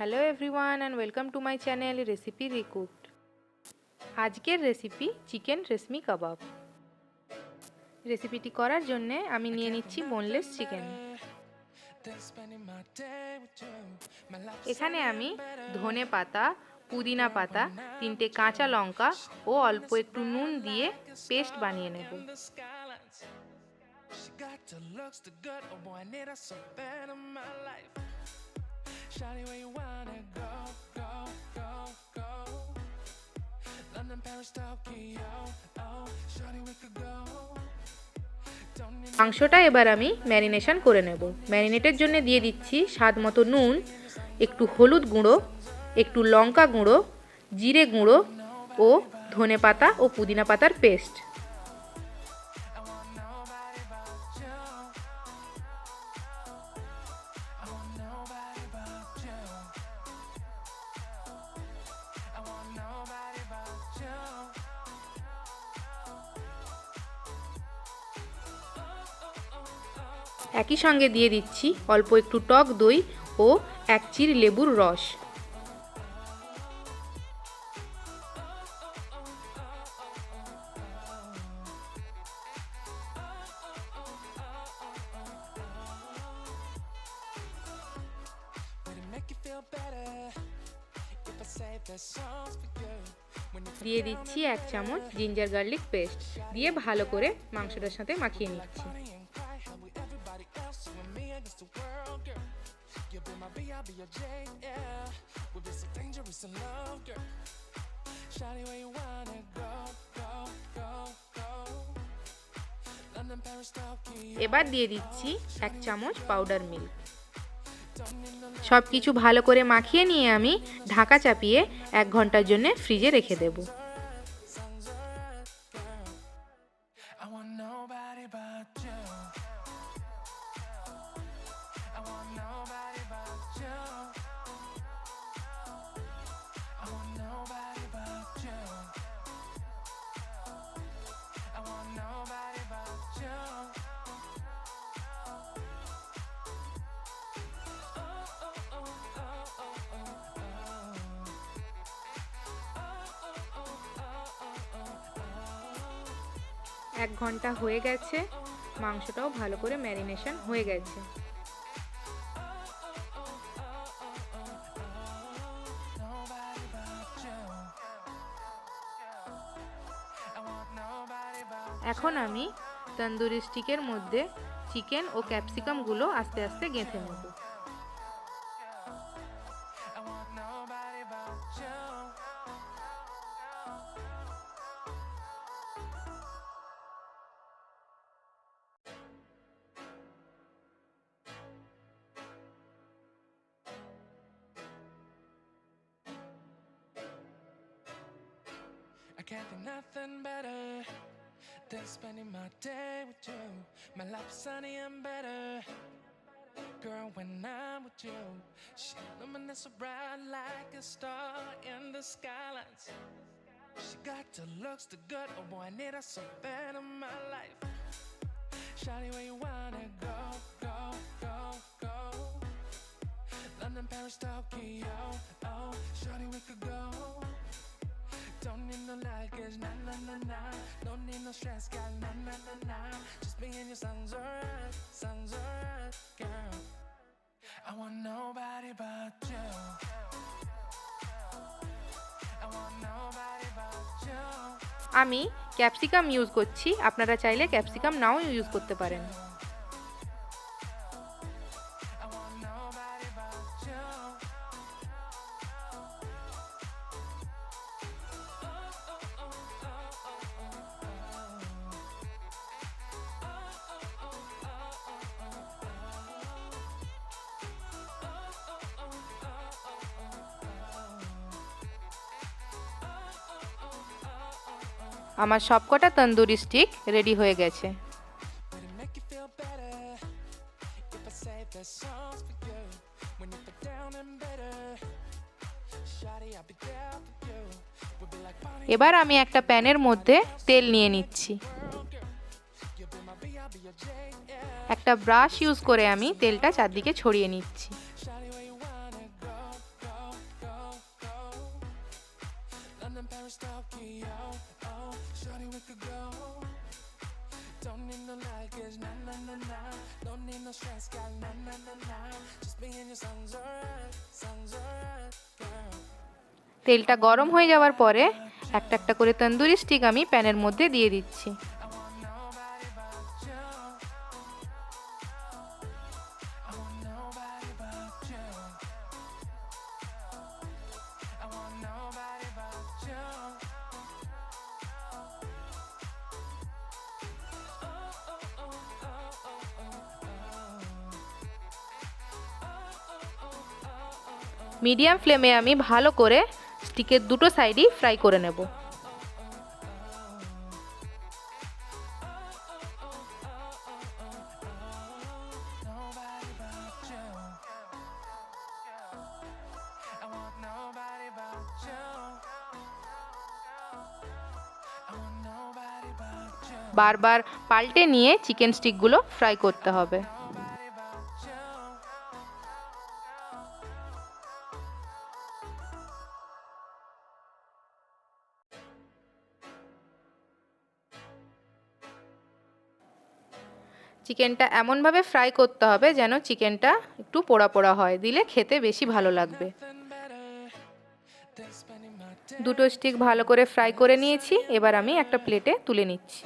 Hello everyone and welcome to my channel recipe recooked. आजकेर recipe chicken रेशमी कबाब। रेसिपिटी करार जन्य आमी निये निচ্ছি बोनलेस चिकेन। एखाने आमी धने पाता, पुदिना पाता, 3টে काँचा लंका और अल्प एकटू नुन दिए पेस्ट बानिये नेब। Shawty, where you wanna go, go, go, go? London, Paris, Tokyo, oh, shawty, we could go. মাংসটা এবার আমি ম্যারিনেশন করে নেব। ম্যারিনেটের জন্য দিয়ে দিচ্ছি স্বাদ মতো নুন, একটু হলুদ গুঁড়ো, একটু লঙ্কা গুঁড়ো, জিরে গুঁড়ো ও ধনেপাতা ও পুদিনা পাতার পেস্ট। একই সঙ্গে দিয়ে দিচ্ছি অল্প একটু টক দই ও 1 চিড় লেবুর রস। দিয়ে দিচ্ছি 1 চামচ জিঞ্জার গার্লিক পেস্ট, দিয়ে ভালো করে মাংসটার সাথে মাখিয়ে নিচ্ছি। এবার দিয়ে দিচ্ছি 1 চামচ পাউডার মিল্ক। সব কিছু ভালো করে মাখিয়ে নিয়ে আমি ঢাকা চাপিয়ে 1 ঘন্টার জন্য ফ্রিজে রেখে দেব। এক ঘন্টা হয়ে গেছে, মাংসটাও ভালো করে ম্যারিনেশন হয়ে গেছে। এখন আমি তন্দুরি স্টিকের মধ্যে চিকেন ও ক্যাপসিকাম গুলো আস্তে আস্তে গেঁথে নেব। I can't think nothing better than spending my day with you. My life is sunny and better, girl, when I'm with you. She luminous so bright like a star in the skylines. She got the looks, the good, oh boy, I need her so bad in my life. Shawty, where you wanna go, go, go, go? London, Paris, Tokyo, oh, shawty, we could go. Don't need no luggage, nah, nah, nah, nah. Don't need no stress, girl, nah, nah, nah, nah. Just me and you sounds alright, girl. I want nobody but you. I want nobody but you. আমি capsicum use করছি, আপনারা চাইলে capsicum নাও use করতে পারেন। আমার সবকটা tandoori stick ready হয়ে গেছে। এবার আমি একটা প্যানের মধ্যে তেল নিয়ে নিচ্ছি। একটা ব্রাশ ইউজ করে আমি তেলটা চারদিকে ছড়িয়ে নিচ্ছি। তেলটা গরম হয়ে যাওয়ার পরে একটা একটা করে তন্দুরি স্টিক আমি প্যানের মধ্যে দিয়ে দিচ্ছি। মিডিয়াম ফ্লেমে আমি ভালো করে স্টিকের দুটো সাইডই ফ্রাই করে নেব। বারবার পাল্টে নিয়ে চিকেন স্টিকগুলো ফ্রাই করতে হবে। চিকেনটা এমনভাবে ফ্রাই করতে হবে যেন চিকেনটা একটু পোড়া পোড়া হয়, দিলে খেতে বেশি ভালো লাগবে। দুটো স্টিক ভালো করে ফ্রাই করে নিয়েছি, এবার আমি একটা প্লেটে তুলে নিচ্ছি।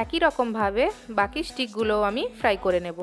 একই রকমভাবে বাকি স্টিকগুলো আমি ফ্রাই করে নেব।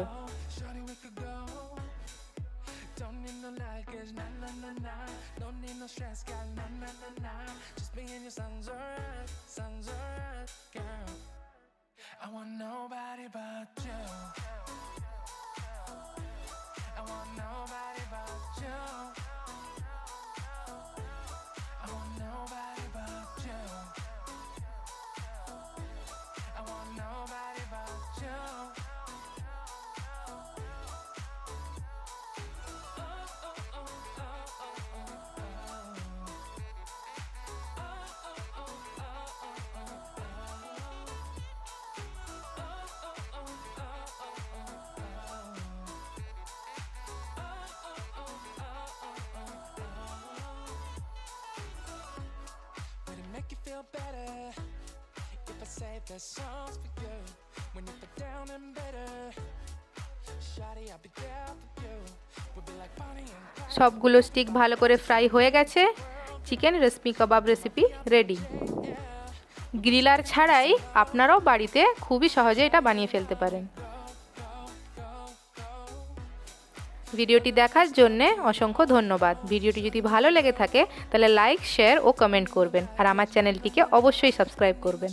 Make you feel better if I save the songs for you when you feel down and better. Shawty, I'll be there for you. We'll be like Bonnie and Clyde. সবগুলো স্টিক ভালো করে fry হয়ে গেছে। Chicken রেশমি কাবাব recipe ready. Griller ছাড়াই আপনারাও বাড়িতে খুবই সহজে এটা বানিয়ে ফেলতে পারেন। ভিডিওটি দেখার জন্য অসংখ্য ধন্যবাদ। ভিডিওটি যদি ভালো লেগে থাকে তাহলে লাইক, শেয়ার ও কমেন্ট করবেন, আর আমার চ্যানেলটিকে অবশ্যই সাবস্ক্রাইব করবেন।